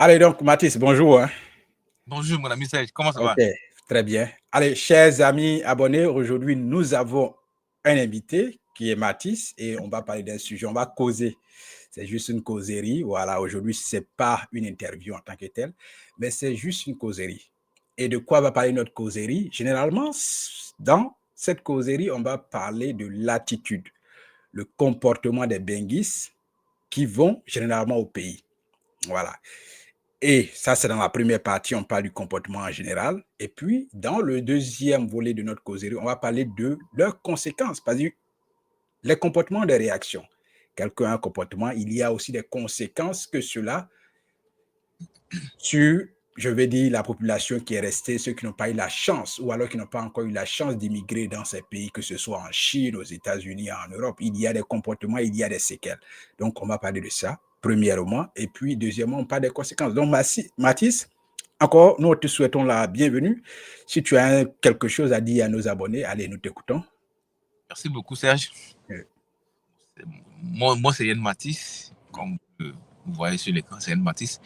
Allez donc, Mathis, bonjour, hein. Bonjour mon ami Serge, comment ça Ok, va? très bien. Allez, chers amis abonnés, aujourd'hui, nous avons un invité qui est Mathis et on va parler d'un sujet, on va causer. C'est juste une causerie. Voilà, aujourd'hui, ce n'est pas une interview en tant que telle, mais c'est juste une causerie. Et de quoi va parler notre causerie? Généralement, dans cette causerie, on va parler de l'attitude, le comportement des Benguis qui vont généralement au pays. Voilà. Et ça, c'est dans la première partie, on parle du comportement en général. Et puis, dans le deuxième volet de notre causerie, on va parler de leurs conséquences. Parce que les comportements des réactions. Quelqu'un a un comportement, il y a aussi des conséquences que cela sur, je vais dire, la population qui est restée, ceux qui n'ont pas eu la chance, ou alors qui n'ont pas encore eu la chance d'immigrer dans ces pays, que ce soit en Chine, aux États-Unis, en Europe. Il y a des comportements, il y a des séquelles. Donc, on va parler de ça, premièrement. Et puis, deuxièmement, on parle des conséquences. Donc, Mathis, encore, nous te souhaitons la bienvenue. Si tu as quelque chose à dire à nos abonnés, allez, nous t'écoutons. Merci beaucoup Serge. Euh, Moi c'est Yann Matisse, comme vous voyez sur l'écran, c'est Yann Matisse.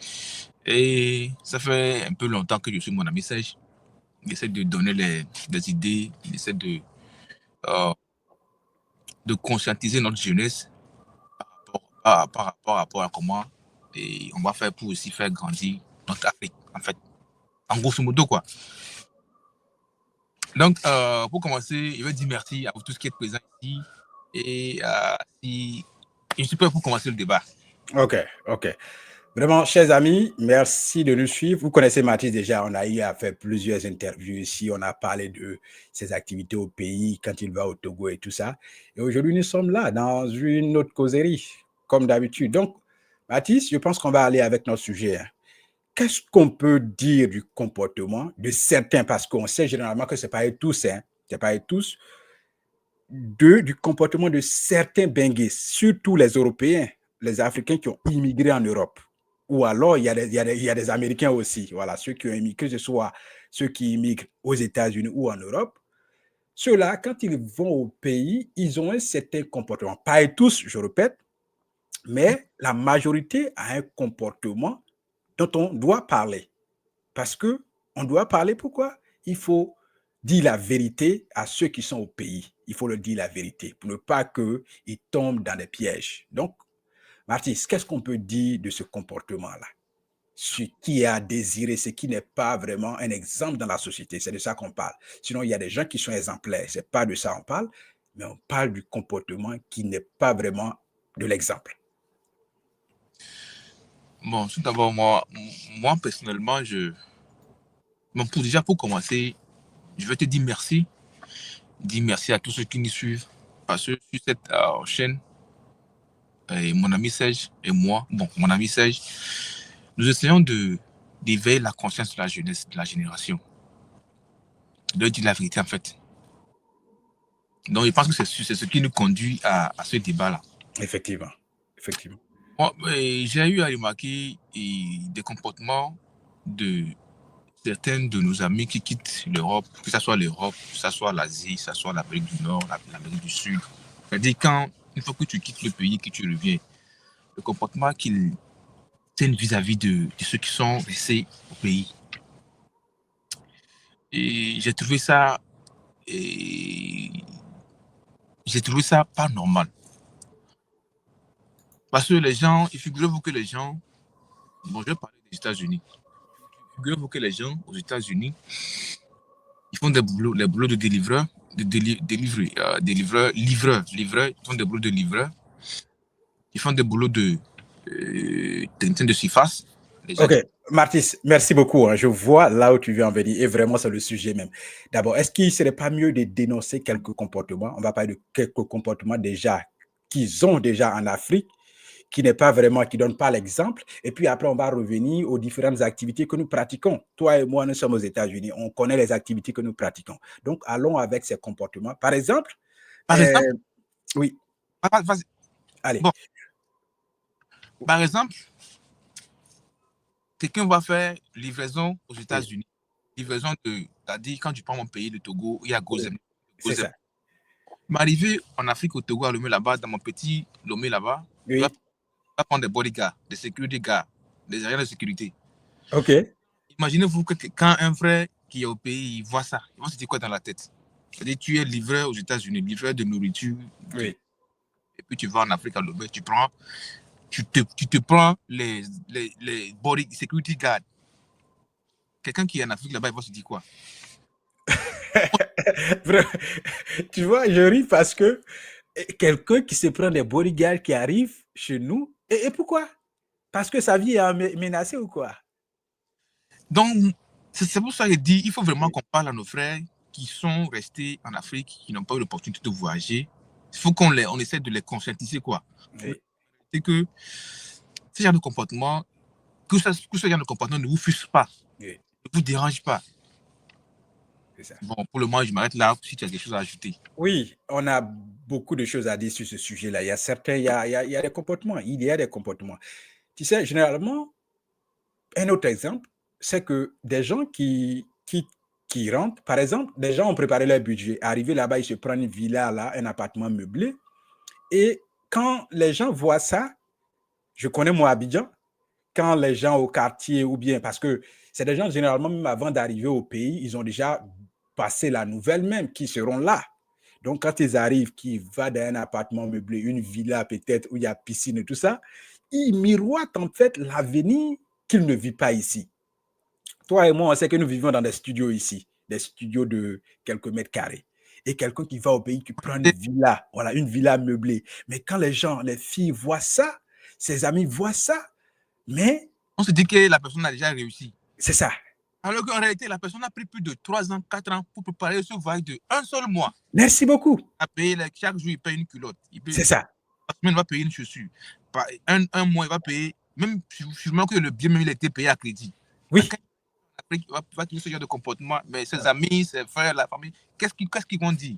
Et ça fait un peu longtemps que je suis mon ami Serge. J'essaie de donner des idées, j'essaie euh, de conscientiser notre jeunesse par rapport à comment et on va faire pour aussi faire grandir notre Afrique, en fait. En grosso modo, quoi. Donc, pour commencer, je vais dire merci à vous tous qui êtes présents ici. Et si je suis prêt pour commencer le débat. Ok, ok. Vraiment, chers amis, merci de nous suivre. Vous connaissez Mathis déjà, on a eu à faire plusieurs interviews ici, on a parlé de ses activités au pays, quand il va au Togo et tout ça. Et aujourd'hui, nous sommes là dans une autre causerie, comme d'habitude. Donc, Mathis, je pense qu'on va aller avec notre sujet, hein. Qu'est-ce qu'on peut dire du comportement de certains, parce qu'on sait généralement que ce n'est pas tous, hein, c'est pas tous, du comportement de certains Benguis, surtout les Européens, les Africains qui ont immigré en Europe. Ou alors, il y a des Américains aussi. Voilà, ceux qui ont immigré, que ce soit ceux qui immigrent aux États-Unis ou en Europe. Ceux-là, quand ils vont au pays, ils ont un certain comportement. Pas tous, je répète, mais la majorité a un comportement dont on doit parler. Parce que on doit parler pourquoi? Il faut dire la vérité à ceux qui sont au pays. Il faut leur dire la vérité pour ne pas qu'ils tombent dans des pièges. Donc, Mathis, qu'est-ce qu'on peut dire de ce comportement-là? Ce qui est à désirer, ce qui n'est pas vraiment un exemple dans la société. C'est de ça qu'on parle. Sinon, il y a des gens qui sont exemplaires. Ce n'est pas de ça qu'on parle, mais on parle du comportement qui n'est pas vraiment de l'exemple. Bon, tout d'abord, moi personnellement, bon, déjà pour commencer, je vais te dire merci. Dire merci à tous ceux qui nous suivent. Parce que sur cette chaîne, et mon ami Serge et moi, bon, mon ami Serge, nous essayons d'éveiller la conscience de la jeunesse, de la génération. De leur dire la vérité, en fait. Donc, je pense que c'est ce qui nous conduit à ce débat-là. Effectivement. Effectivement. J'ai eu à remarquer des comportements de certains de nos amis qui quittent l'Europe, que ce soit l'Europe, que ce soit l'Asie, que ce soit l'Amérique du Nord, l'Amérique du Sud. C'est-à-dire, une fois que tu quittes le pays, que tu reviens, le comportement qu'ils tiennent vis-à-vis de ceux qui sont restés au pays. Et et j'ai trouvé ça pas normal. Parce que les gens, figurez-vous que les gens, bon, je vais parler des États-Unis. Figurez-vous que les gens aux États-Unis, ils font les boulots de délivreurs, livreurs, ils font des boulots de livreurs, ils font des boulots techniciens de surface. Les gens, OK, Martis, merci beaucoup, hein. Je vois là où tu veux en venir et vraiment c'est le sujet même. D'abord, est-ce qu'il ne serait pas mieux de dénoncer quelques comportements? On va parler de quelques comportements déjà qu'ils ont déjà en Afrique, qui n'est pas vraiment, qui ne donnent pas l'exemple. Et puis après, on va revenir aux différentes activités que nous pratiquons. Toi et moi, nous sommes aux États-Unis. On connaît les activités que nous pratiquons. Donc, allons avec ces comportements. Par exemple, par exemple, oui, allez. bon, par exemple, quelqu'un va faire livraison aux Oui, États-Unis. Livraison c'est-à-dire quand tu prends mon pays, le Togo, il y a oui, Gozem. c'est ça. M'arriver en Afrique, au Togo, à Lomé là-bas, dans mon petit Lomé là-bas, je vais Oui, prendre des bodyguards, des security guards, des agents de sécurité. Ok. Imaginez-vous que quand un frère qui est au pays, il voit ça, il va se dire quoi dans la tête? C'est-à-dire, tu es livreur aux États-Unis, livreur de nourriture, Oui. et puis tu vas en Afrique à l'Ouest, tu te prends les body security guards. Quelqu'un qui est en Afrique là-bas, il va se dire quoi? Tu vois, je ris parce que quelqu'un qui se prend des bodyguards qui arrivent chez nous, et pourquoi? Parce que sa vie est menacée ou quoi? Donc, c'est pour ça que je dis, il faut vraiment Oui. qu'on parle à nos frères qui sont restés en Afrique, qui n'ont pas eu l'opportunité de voyager. Il faut on essaie de les conscientiser, quoi. Oui. C'est que ce genre de comportement, que ce genre de comportement ne vous frustre pas, Oui. ne vous dérange pas. C'est ça. Bon, pour le moment, je m'arrête là si tu as quelque chose à ajouter. Oui, on a beaucoup de choses à dire sur ce sujet-là. Il y a certains, il y a des comportements. Il y a des comportements. Tu sais, généralement, un autre exemple, c'est que des gens qui rentrent, par exemple, des gens ont préparé leur budget. Arrivé là-bas, ils se prennent une villa, là, un appartement meublé. Et quand les gens voient ça, je connais moi Abidjan, quand les gens au quartier ou bien, parce que c'est des gens généralement, même avant d'arriver au pays, ils ont déjà passé la nouvelle même, qui seront là. Donc, quand ils arrivent, qu'ils vont dans un appartement meublé, une villa peut-être où il y a piscine et tout ça, ils miroitent en fait l'avenir qu'ils ne vivent pas ici. Toi et moi, on sait que nous vivons dans des studios ici, des studios de quelques mètres carrés. Et quelqu'un qui va au pays, qui prend une villa, voilà, une villa meublée. Mais quand les gens, les filles voient ça, ses amis voient ça, mais On se dit que la personne a déjà réussi. c'est ça. Alors qu'en réalité, la personne a pris plus de 3 ans, 4 ans pour préparer ce voyage de un seul mois. Merci beaucoup. À payer chaque jour, il paye une culotte. C'est ça. La semaine, il va payer une chaussure. Un mois, il va payer, même sûrement que le bien même, il a été payé à crédit. Oui. Il va tenir ce genre de comportement. Mais ses amis, ses frères, la famille, qu'est-ce qu'ils vont dire?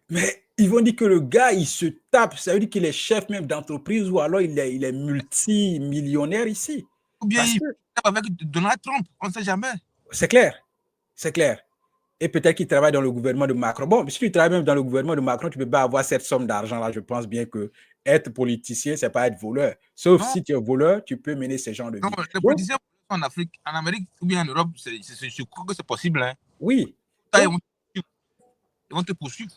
Mais ils vont dire que le gars, il se tape. Ça veut dire qu'il est chef même d'entreprise ou alors il est multimillionnaire ici. Ou bien Parce il que tape avec Donald Trump, on ne sait jamais. c'est clair. C'est clair. Et peut-être qu'il travaille dans le gouvernement de Macron. Bon, si tu travailles même dans le gouvernement de Macron, tu ne peux pas avoir cette somme d'argent-là. Je pense bien que être politicien, c'est pas être voleur. Sauf Non, si tu es voleur, tu peux mener ce genre de non, vie. les Donc, politiciens en Afrique, en Amérique ou bien en Europe, je crois que c'est possible. Hein. oui. Ça, Donc, ils vont te poursuivre.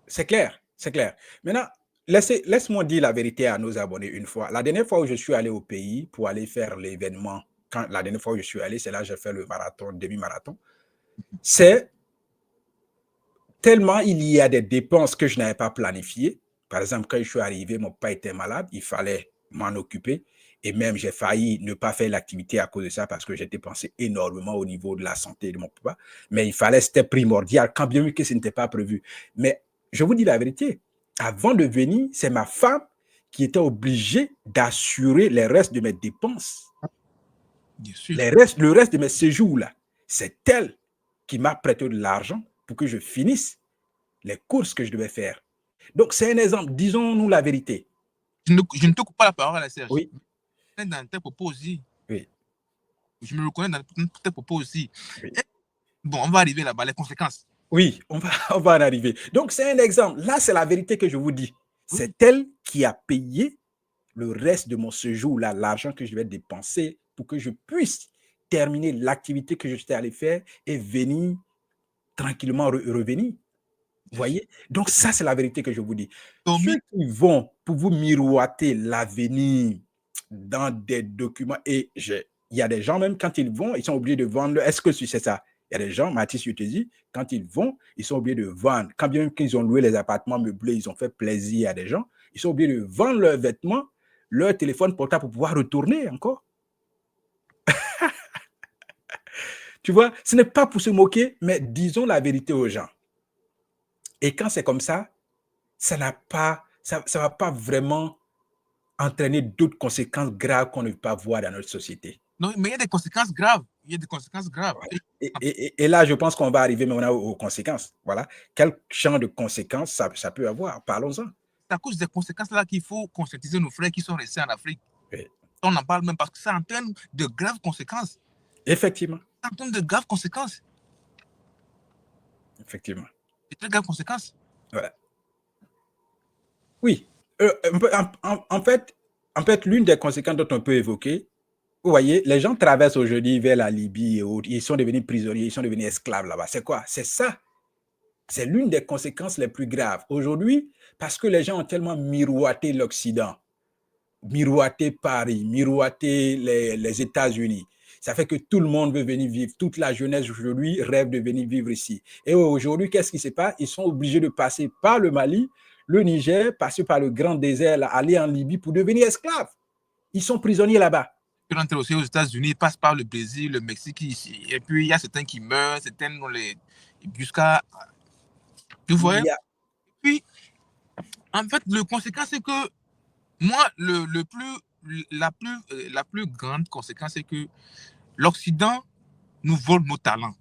c'est clair. C'est clair. Maintenant, laisse-moi dire la vérité à nos abonnés une fois. La dernière fois où je suis allé au pays pour aller faire l'événement, la dernière fois où je suis allé, c'est là que j'ai fait le marathon, demi-marathon. C'est tellement il y a des dépenses que je n'avais pas planifiées. Par exemple, quand je suis arrivé, mon papa était malade, il fallait m'en occuper. Et même, j'ai failli ne pas faire l'activité à cause de ça parce que j'ai dépensé énormément au niveau de la santé de mon papa. Mais il fallait, c'était primordial, quand bien même que ce n'était pas prévu. Mais je vous dis la vérité, avant de venir, c'est ma femme qui était obligée d'assurer les restes de mes dépenses. Bien sûr. Le reste de mes séjours là, c'est elle qui m'a prêté de l'argent pour que je finisse les courses que je devais faire. Donc, c'est un exemple. Disons-nous la vérité. Je ne te coupe pas la parole, Serge. Oui. Dans tes propos aussi. Oui. Je me reconnais dans tes propos aussi. Oui. Et, bon, on va arriver là-bas, les conséquences. Oui, on va en arriver. Donc, c'est un exemple. Là, c'est la vérité que je vous dis. Oui. C'est elle qui a payé le reste de mon séjour, là, l'argent que je vais dépenser pour que je puisse terminer l'activité que je suis allé faire et venir tranquillement revenir. Vous voyez? Donc, ça, c'est la vérité que je vous dis. Ceux qui vont pour vous miroiter l'avenir dans des documents, et il y a des gens, même quand ils vont, ils sont obligés de vendre. Est-ce que c'est ça? Il y a des gens, Mathis, je te dis, quand ils vont, ils sont obligés de vendre. Quand bien qu'ils ont loué les appartements meublés, ils ont fait plaisir à des gens, ils sont obligés de vendre leurs vêtements, leur téléphone portable pour pouvoir retourner encore. Tu vois, ce n'est pas pour se moquer, mais disons la vérité aux gens. Et quand c'est comme ça ça va pas vraiment entraîner d'autres conséquences graves qu'on ne peut pas voir dans notre société. Non, mais il y a des conséquences graves. Il y a des conséquences graves. Voilà. Et là, je pense qu'on va arriver maintenant aux conséquences. Voilà. Quel champ de conséquences ça peut avoir? Parlons-en. C'est à cause des conséquences là qu'il faut conscientiser nos frères qui sont restés en Afrique. Oui. On en parle même parce que ça entraîne de graves conséquences. Effectivement. Ça entraîne de graves conséquences. Effectivement. De très graves conséquences. Voilà. Oui. En fait, l'une des conséquences dont on peut évoquer, Vous voyez, les gens traversent aujourd'hui vers la Libye et autres. Ils sont devenus prisonniers, ils sont devenus esclaves là-bas. C'est quoi? C'est ça. C'est l'une des conséquences les plus graves. Aujourd'hui, parce que les gens ont tellement miroité l'Occident, miroiter Paris, miroiter les États-Unis. Ça fait que tout le monde veut venir vivre. Toute la jeunesse aujourd'hui rêve de venir vivre ici. Et aujourd'hui, qu'est-ce qui se passe? Ils sont obligés de passer par le Mali, le Niger, passer par le grand désert, aller en Libye pour devenir esclaves. Ils sont prisonniers là-bas. Ils rentrent aussi aux États-Unis, ils passent par le Brésil, le Mexique ici. Et puis, il y a certains qui meurent, certains jusqu'à. Tu vois? A... Puis, en fait, le conséquence, c'est que moi, la plus grande conséquence, c'est que l'Occident nous vole nos talents.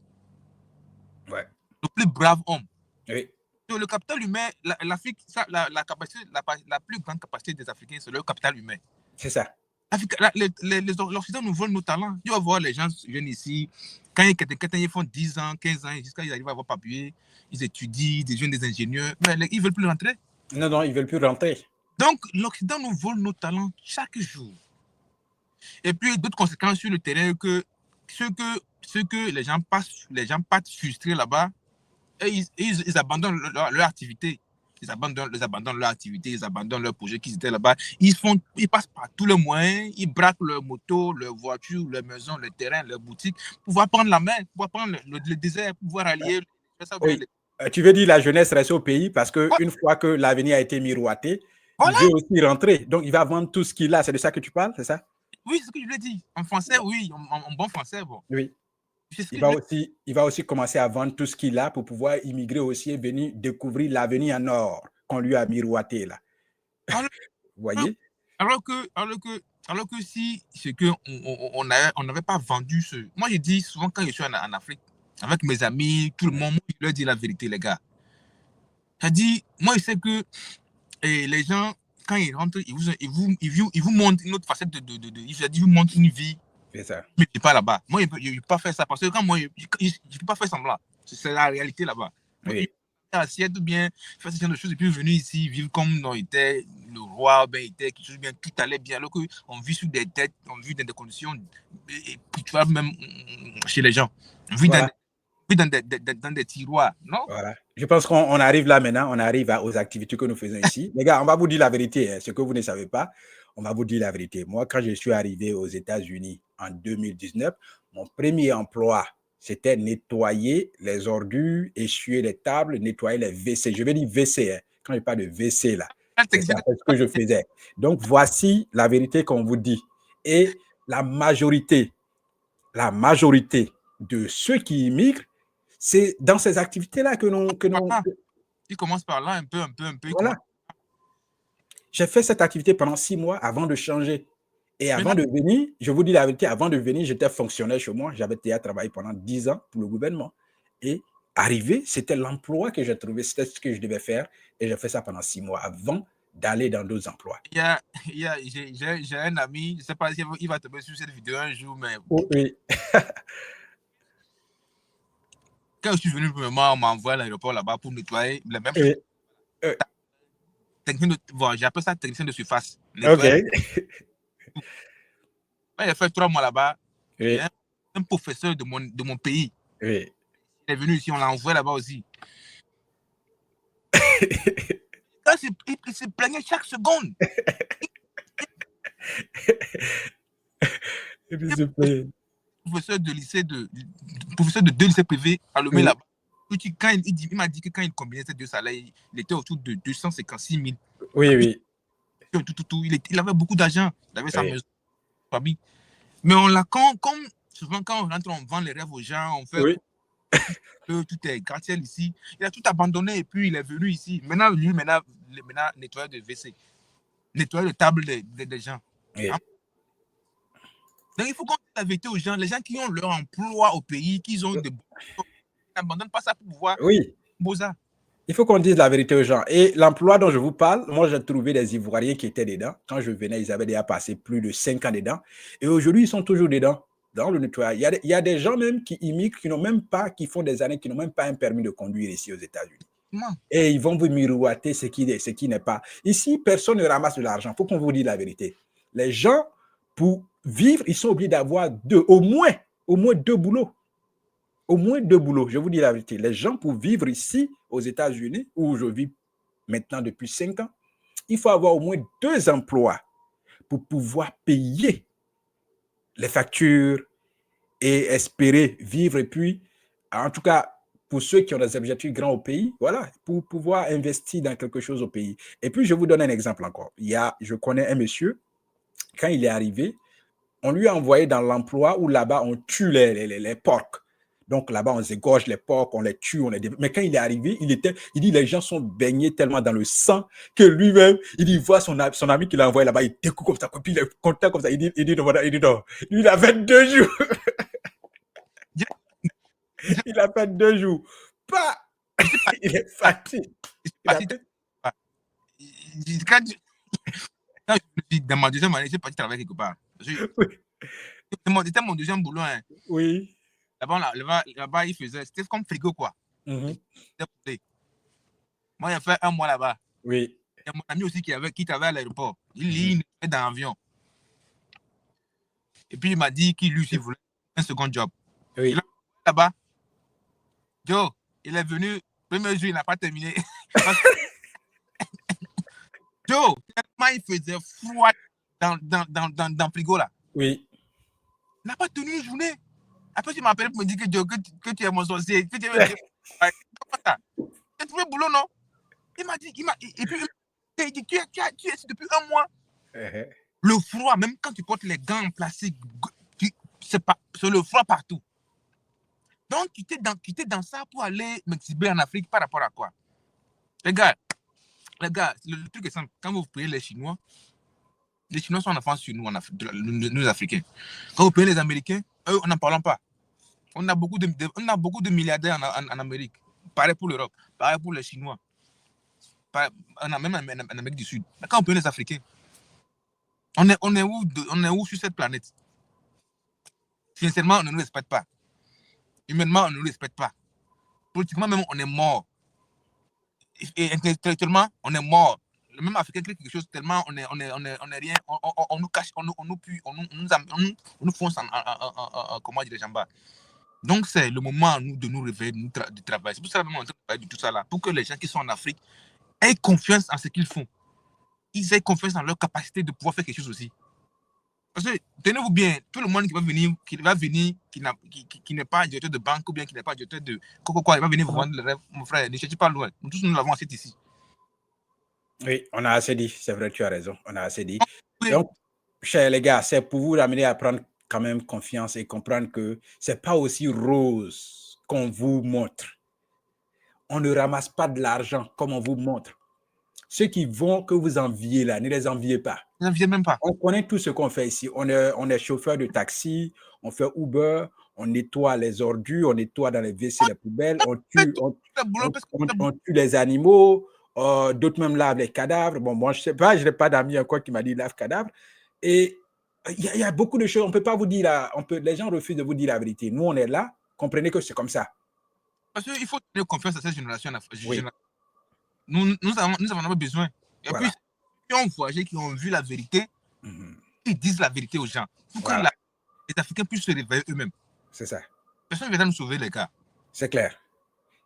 Ouais. Le plus brave homme. Oui. Le capital humain, l'Afrique, la plus grande capacité des Africains, c'est le capital humain. C'est ça. L'Occident nous vole nos talents. Tu vas voir les gens viennent ici, quand ils font 10 ans, 15 ans, jusqu'à ils arrivent à avoir papier, ils étudient, ils deviennent des ingénieurs, mais ils ne veulent plus rentrer. Non, ils ne veulent plus rentrer. Donc, l'Occident nous vole nos talents chaque jour. Et puis, d'autres conséquences sur le terrain, que ce que les gens partent frustrés là-bas, et ils abandonnent leur activité. Ils abandonnent leur activité, ils abandonnent leur projet qu'ils étaient là-bas. Ils passent par tous les moyens, ils braquent leurs motos, leurs voitures, leurs maisons, leurs terrains, leurs boutiques, pour pouvoir prendre la mer, pour pouvoir prendre le désert, pour pouvoir allier. Oui. Tu veux dire la jeunesse reste au pays parce qu'une fois que l'avenir a été miroité, il veut aussi rentrer. Donc, il va vendre tout ce qu'il a. C'est de ça que tu parles, c'est ça? Oui, c'est ce que je l'ai dit. En français, oui. En bon français, bon. Oui. Il va aussi commencer à vendre tout ce qu'il a pour pouvoir immigrer aussi et venir découvrir l'avenir en or qu'on lui a miroité là. Alors, vous voyez? Alors que si c'est que on n'avait pas vendu ce. Moi, je dis souvent quand je suis en Afrique, avec mes amis, tout le monde, je leur dis la vérité, les gars. C'est-à-dire, moi, je sais que les gens, quand ils rentrent, ils vous montrent une autre facette ils vous montrent une vie. C'est ça. Mais je ne suis pas là-bas. Moi, je ne peux pas faire ça parce que quand moi, je ne peux pas faire semblant. C'est la réalité là-bas. Oui. Assiette ou bien faire ce genre de choses et puis venir ici vivre comme on était le roi, ben était quelque chose bien, tout allait bien alors qu'on vit sur des têtes, on vit dans des conditions et puis tu vois même chez les gens, on vit voilà. dans des tiroirs, non? Voilà. Je pense qu'on arrive là maintenant, on arrive aux activités que nous faisons ici. Les gars, on va vous dire la vérité, hein, ce que vous ne savez pas, on va vous dire la vérité. Moi, quand je suis arrivé aux États-Unis en 2019, mon premier emploi, c'était nettoyer les ordures, essuyer les tables, nettoyer les WC. Je vais dire WC, hein. Quand je parle de WC là, c'est ça, c'est ce que je faisais. Donc, voici la vérité qu'on vous dit. Et la majorité de ceux qui immigrent, c'est dans ces activités-là que nous... Il commence par là, un peu. Voilà. J'ai fait cette activité pendant 6 mois avant de changer. Et avant de venir, je vous dis la vérité, avant de venir, j'étais fonctionnaire chez moi. J'avais déjà travaillé pendant 10 ans pour le gouvernement. Et arrivé, c'était l'emploi que j'ai trouvé, c'était ce que je devais faire. Et j'ai fait ça pendant 6 mois avant d'aller dans d'autres emplois. J'ai un ami, je ne sais pas s'il va tomber sur cette vidéo un jour, mais... Oui. Quand je suis venu, premièrement, on m'a envoyé à l'aéroport là-bas pour nettoyer les mêmes choses. J'appelle ça technicien de surface. OK. Quand j'ai fait 3 mois là-bas, oui. Il y a un professeur de mon pays. Oui. Il est venu ici, on l'a envoyé là-bas aussi. Il se plaignait chaque seconde. Professeur de lycée professeur de 2 lycées privés à Lomé là-bas. Il m'a dit que quand il combinait ces 2 salaires, il était autour de 256 000. Oui. Il avait beaucoup d'argent. Il avait sa maison, famille. Mais comme souvent quand on rentre, on vend les rêves aux gens, on fait tout est gratte-ciel ici. Il a tout abandonné et puis il est venu ici. Maintenant, nettoyeur de WC. Nettoyeur de table des gens. Oui. Donc, il faut qu'on dise la vérité aux gens. Les gens qui ont leur emploi au pays, qui ont des... n'abandonnent pas ça pour pouvoir... Oui. Boza. Il faut qu'on dise la vérité aux gens. Et l'emploi dont je vous parle, moi, j'ai trouvé des Ivoiriens qui étaient dedans. Quand je venais, ils avaient déjà passé plus de 5 ans dedans. Et aujourd'hui, ils sont toujours dedans, dans le nettoyage. Il y a des gens même qui immigrent, qui font des années, qui n'ont même pas un permis de conduire ici aux États-Unis. Et ils vont vous miroiter ce qui n'est pas. Ici, personne ne ramasse de l'argent. Il faut qu'on vous dise la vérité. Les gens, pour vivre, ils sont obligés d'avoir au moins 2 boulots. Au moins 2 boulots, je vous dis la vérité. Les gens, pour vivre ici, aux États-Unis, où je vis maintenant depuis 5 ans, il faut avoir au moins 2 emplois pour pouvoir payer les factures et espérer vivre. Et puis, en tout cas, pour ceux qui ont des objectifs grands au pays, voilà, pour pouvoir investir dans quelque chose au pays. Et puis, je vous donne un exemple encore. Je connais un monsieur, quand il est arrivé, on lui a envoyé dans l'emploi où là-bas, on tue les porcs. Donc là-bas, on égorge les porcs, on les tue, mais quand il est arrivé, il dit les gens sont baignés tellement dans le sang que lui-même, il voit son ami qui l'a envoyé là-bas, il découpe comme ça, puis il est content comme ça, il dit non, voilà, non. Lui, il a fait 2 jours. Il a fait 2 jours. Pas, il est fatigué. Il a fait... Dans ma deuxième année, j'ai parti travailler quelque part. C'était mon deuxième boulot. Hein. Oui. Là-bas, c'était comme frigo, quoi. Moi, j'ai fait 1 mois là-bas. Oui. Il y a mon ami aussi qui travaillait à l'aéroport. Il était dans l'avion. Et puis, il m'a dit qu'il lui voulait un second job. Oui. Il est là-bas. Joe, il est venu. Premier jour, il n'a pas terminé. Joe, tellement il faisait froid dans le frigo, là. Oui. Il n'a pas tenu une journée. Après, tu m'appelles pour me dire que, Joe, que tu es mon sorcier. Que tu es trouvé le boulot, non? Il m'a dit, et puis, il dit, tu es ici depuis 1 mois. Le froid, même quand tu portes les gants en plastique, c'est le froid partout. Donc, tu étais dans ça pour aller m'exhiber en Afrique par rapport à quoi? Les gars, le truc est simple. Quand vous payez les Chinois sont en avance sur nous, nous Africains. Quand vous payez les Américains, eux, on n'en parle pas. On a beaucoup de milliardaires en Amérique. Pareil pour l'Europe, pareil pour les Chinois. On a même en Amérique du Sud. Mais quand on paye les Africains, on est où sur cette planète? Sincèrement, on ne nous respecte pas. Humainement, on ne nous respecte pas. Politiquement, même, on est mort. Et intellectuellement, on est mort. Le même Africain crée quelque chose tellement on est rien, on nous cache, on nous pue, on nous fonce en comment dire, en bas. Donc, c'est le moment nous, de nous réveiller, de travailler. C'est pour ça que nous sommes en train de parler de tout ça là, pour que les gens qui sont en Afrique aient confiance en ce qu'ils font. Ils aient confiance en leur capacité de pouvoir faire quelque chose aussi. Parce que, tenez-vous bien, tout le monde qui n'est pas directeur de banque ou bien qui n'est pas directeur de quoi, il va venir vous vendre le rêve. Mon frère, ne cherchez pas loin. Nous tous, nous l'avons assez ici. Oui, on a assez dit. C'est vrai, tu as raison. On a assez dit. Donc, chers les gars, c'est pour vous amener à prendre quand même confiance et comprendre que c'est pas aussi rose qu'on vous montre. On ne ramasse pas de l'argent comme on vous montre. Ceux qui vont que vous enviez là, ne les enviez pas. N'enviez même pas. On connaît tout ce qu'on fait ici. On est chauffeur de taxi, on fait Uber, on nettoie les ordures, on nettoie dans les WC les poubelles, on tue les animaux, d'autres même lavent les cadavres. Bon, moi, je sais pas, je n'ai pas d'amis encore qui m'a dit lave cadavre. Et il y a beaucoup de choses, on ne peut pas vous dire, les gens refusent de vous dire la vérité. Nous, on est là, comprenez que c'est comme ça. Parce qu'il faut donner confiance à cette génération. Oui. Nous en avons besoin. Et puis, qui ont voyagé, qui ont vu la vérité, ils disent la vérité aux gens. Pour que les Africains puissent se réveiller eux-mêmes. C'est ça. Personne ne viendra nous sauver, les gars. C'est clair.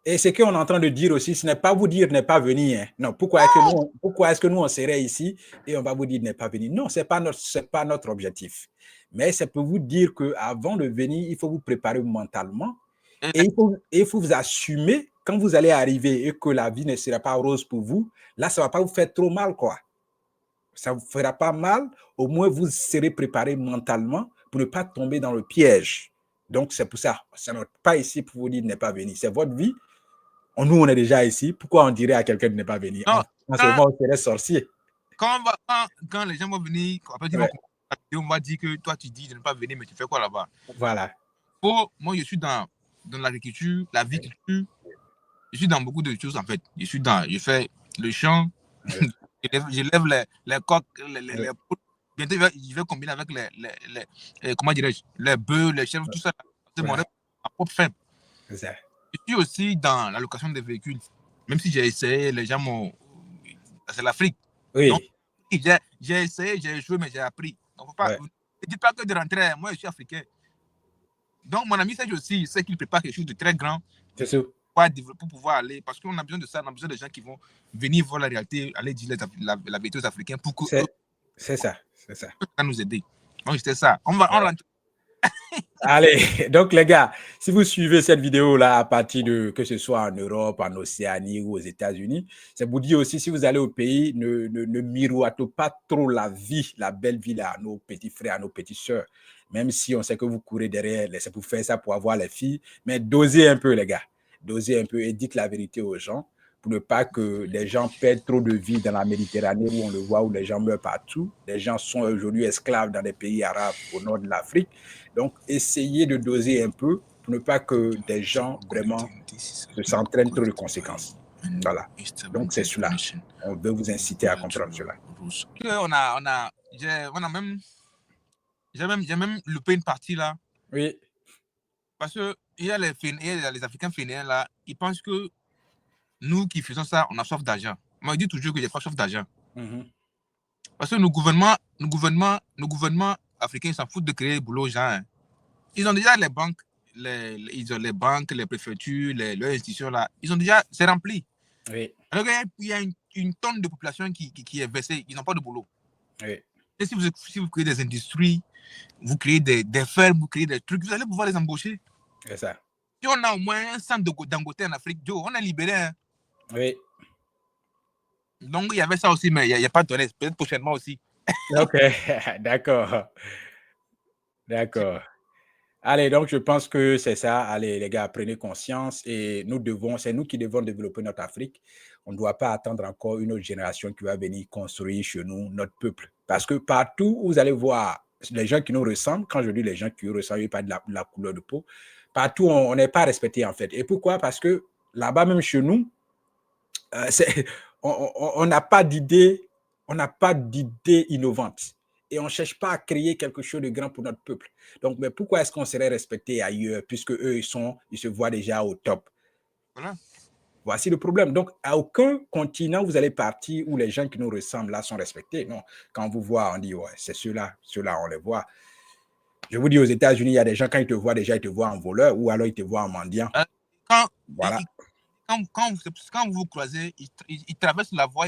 Et ce qu'on est en train de dire aussi, ce n'est pas vous dire n'est pas venir. Hein. Non, pourquoi est-ce que nous, on serait ici et on va vous dire n'est pas venir? Non, ce n'est pas notre objectif. Mais c'est pour vous dire qu'avant de venir, il faut vous préparer mentalement et il faut vous assumer quand vous allez arriver et que la vie ne sera pas rose pour vous. Là, ça ne va pas vous faire trop mal, quoi. Ça ne vous fera pas mal. Au moins, vous serez préparé mentalement pour ne pas tomber dans le piège. Donc, c'est pour ça. Ça n'est pas ici pour vous dire n'est pas venir. C'est votre vie. Nous, on est déjà ici. Pourquoi on dirait à quelqu'un de ne pas venir? Non, en ce moment, on serait sorcier. Quand les gens vont venir, après, on va dire que toi, tu dis de ne pas venir, mais tu fais quoi là-bas? Voilà. Moi, je suis dans l'agriculture, la viticule. Je suis dans beaucoup de choses, en fait. Je fais le champ. Je lève les coques, les poules. Bientôt, je vais combiner avec comment dirais-je, les bœufs, les chèvres, tout ça. C'est mon propre ferme. C'est ça. Je suis aussi dans la location des véhicules. Même si j'ai essayé, les gens m'ont... C'est l'Afrique. Oui. Donc, j'ai essayé, j'ai échoué, mais j'ai appris. Donc, faut pas... ne dis pas que de rentrer, moi je suis africain. Donc mon ami Serge aussi, il sait qu'il prépare quelque chose de très grand. C'est sûr. Pour pouvoir aller, parce qu'on a besoin de ça, on a besoin de gens qui vont venir voir la réalité, aller dire la vérité aux Africains pour que c'est ça. Ça nous aider. Donc c'était ça. On rentre. Allez, donc les gars, si vous suivez cette vidéo-là à partir de, que ce soit en Europe, en Océanie ou aux États-Unis, c'est vous dire aussi, si vous allez au pays, ne miroitez pas trop la vie, la belle vie à nos petits frères, à nos petites sœurs. Même si on sait que vous courez derrière, c'est pour faire ça, pour avoir les filles, mais dosez un peu les gars, dosez un peu et dites la vérité aux gens pour ne pas que les gens perdent trop de vie dans la Méditerranée où on le voit, où les gens meurent partout. Les gens sont aujourd'hui esclaves dans des pays arabes au nord de l'Afrique. Donc, essayez de doser un peu pour ne pas que des gens vraiment s'entraînent trop de conséquences. Voilà. Donc, c'est cela. On veut vous inciter à comprendre cela. J'ai même loupé une partie là. Oui. Parce que il y a les Africains fainéants là, ils pensent que nous qui faisons ça, on a soif d'argent. Moi, je dis toujours que j'ai pas soif d'argent. Parce que nos gouvernements africains s'en foutent de créer le boulot aux gens. Hein. Ils ont déjà les banques, les préfectures, leurs institutions là. Ils ont déjà, c'est rempli. Oui. Alors il y a une tonne de population qui est versée, ils n'ont pas de boulot. Oui. Et si vous créez des industries, vous créez des fermes, vous créez des trucs, vous allez pouvoir les embaucher. C'est ça. Si on a au moins un centre Dangote en Afrique, Joe, on est libéré. Hein. Oui. Donc, il y avait ça aussi, mais il n'y a pas de données. Peut-être prochainement aussi. OK. D'accord. D'accord. Allez, donc je pense que c'est ça. Allez, les gars, prenez conscience et c'est nous qui devons développer notre Afrique. On ne doit pas attendre encore une autre génération qui va venir construire chez nous notre peuple. Parce que partout où vous allez voir les gens qui nous ressemblent, quand je dis les gens qui nous ressemblent, pas de la couleur de peau, partout on n'est pas respecté en fait. Et pourquoi? Parce que là-bas, même chez nous, on n'a pas d'idée, innovante. Et on ne cherche pas à créer quelque chose de grand pour notre peuple. Donc, mais pourquoi est-ce qu'on serait respecté ailleurs, puisque eux, ils se voient déjà au top? Voilà. Voici le problème. Donc, à aucun continent, vous allez partir où les gens qui nous ressemblent là sont respectés. Non. Quand on vous voit, on dit, ouais, c'est ceux-là, on les voit. Je vous dis, aux États-Unis, il y a des gens, quand ils te voient déjà, ils te voient en voleur ou alors ils te voient en mendiant. Voilà. Quand vous croisez, ils traversent la voie.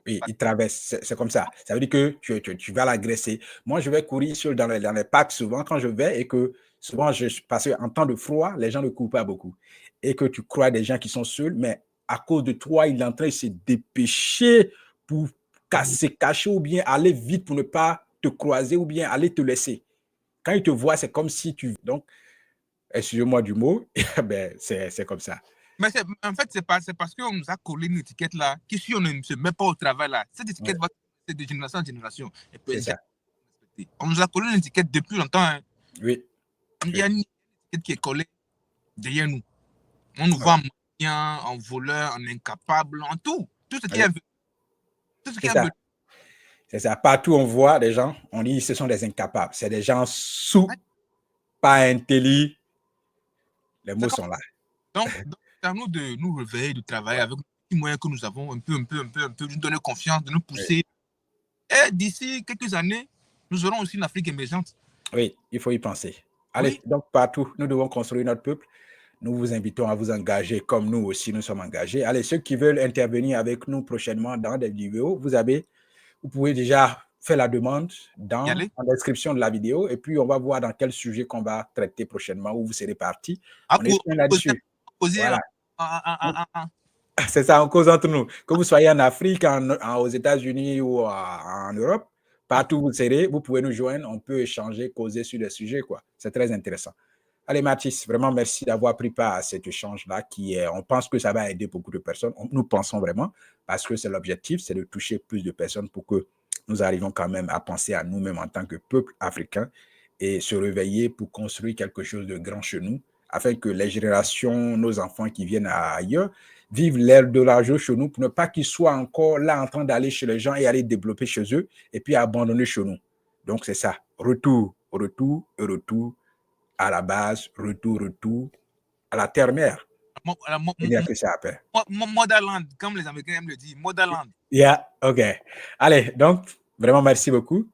Oui, il traverse, c'est comme ça. Ça veut dire que tu vas l'agresser. Moi, je vais courir dans les parcs souvent quand je vais et que souvent, parce qu'en temps de froid, les gens ne courent pas beaucoup. Et que tu crois des gens qui sont seuls, mais à cause de toi, il est en train de se dépêcher pour se cacher ou bien aller vite pour ne pas te croiser ou bien aller te laisser. Quand il te voit, c'est comme si tu... Donc, excusez-moi du mot, ben, c'est comme ça. Mais en fait, c'est parce qu'on nous a collé une étiquette là, que si on ne se met pas au travail là, cette étiquette va être de génération en génération. C'est ça. On nous a collé une étiquette depuis longtemps. Hein. Oui. Il y a une étiquette qui est collée derrière nous. On nous voit en mendiant, en voleur, en incapable, en tout. Tout ce qui est tout ce qui est C'est ça. Partout on voit des gens, on dit ce sont des incapables. C'est des gens sous, pas intelligents. Les mots sont là. Donc, c'est à nous de nous réveiller, de travailler avec les moyens que nous avons, un peu, de nous donner confiance, de nous pousser. Et d'ici quelques années, nous aurons aussi une Afrique émergente. Oui, il faut y penser. Allez, donc partout, nous devons construire notre peuple. Nous vous invitons à vous engager comme nous aussi, nous sommes engagés. Allez, ceux qui veulent intervenir avec nous prochainement dans des vidéos, vous pouvez déjà faire la demande en description de la vidéo et puis on va voir dans quel sujet qu'on va traiter prochainement où vous serez partis. On est bien là-dessus. Voilà. C'est ça, on cause entre nous. Que vous soyez en Afrique, aux États-Unis ou en Europe, partout où vous serez, vous pouvez nous joindre, on peut échanger, causer sur des sujets, quoi. C'est très intéressant. Allez, Mathis, vraiment merci d'avoir pris part à cet échange-là on pense que ça va aider beaucoup de personnes. Nous pensons vraiment, parce que c'est l'objectif, c'est de toucher plus de personnes pour que nous arrivions quand même à penser à nous-mêmes en tant que peuple africain et se réveiller pour construire quelque chose de grand chez nous, afin que les générations, nos enfants qui viennent ailleurs, vivent l'ère de l'argent chez nous pour ne pas qu'ils soient encore là en train d'aller chez les gens et aller développer chez eux et puis abandonner chez nous. Donc, c'est ça. Retour à la base, retour à la terre-mère. Il n'y a que ça à faire. Motherland, comme les Américains aiment le dire, Motherland. Yeah, OK. Allez, donc, vraiment, merci beaucoup.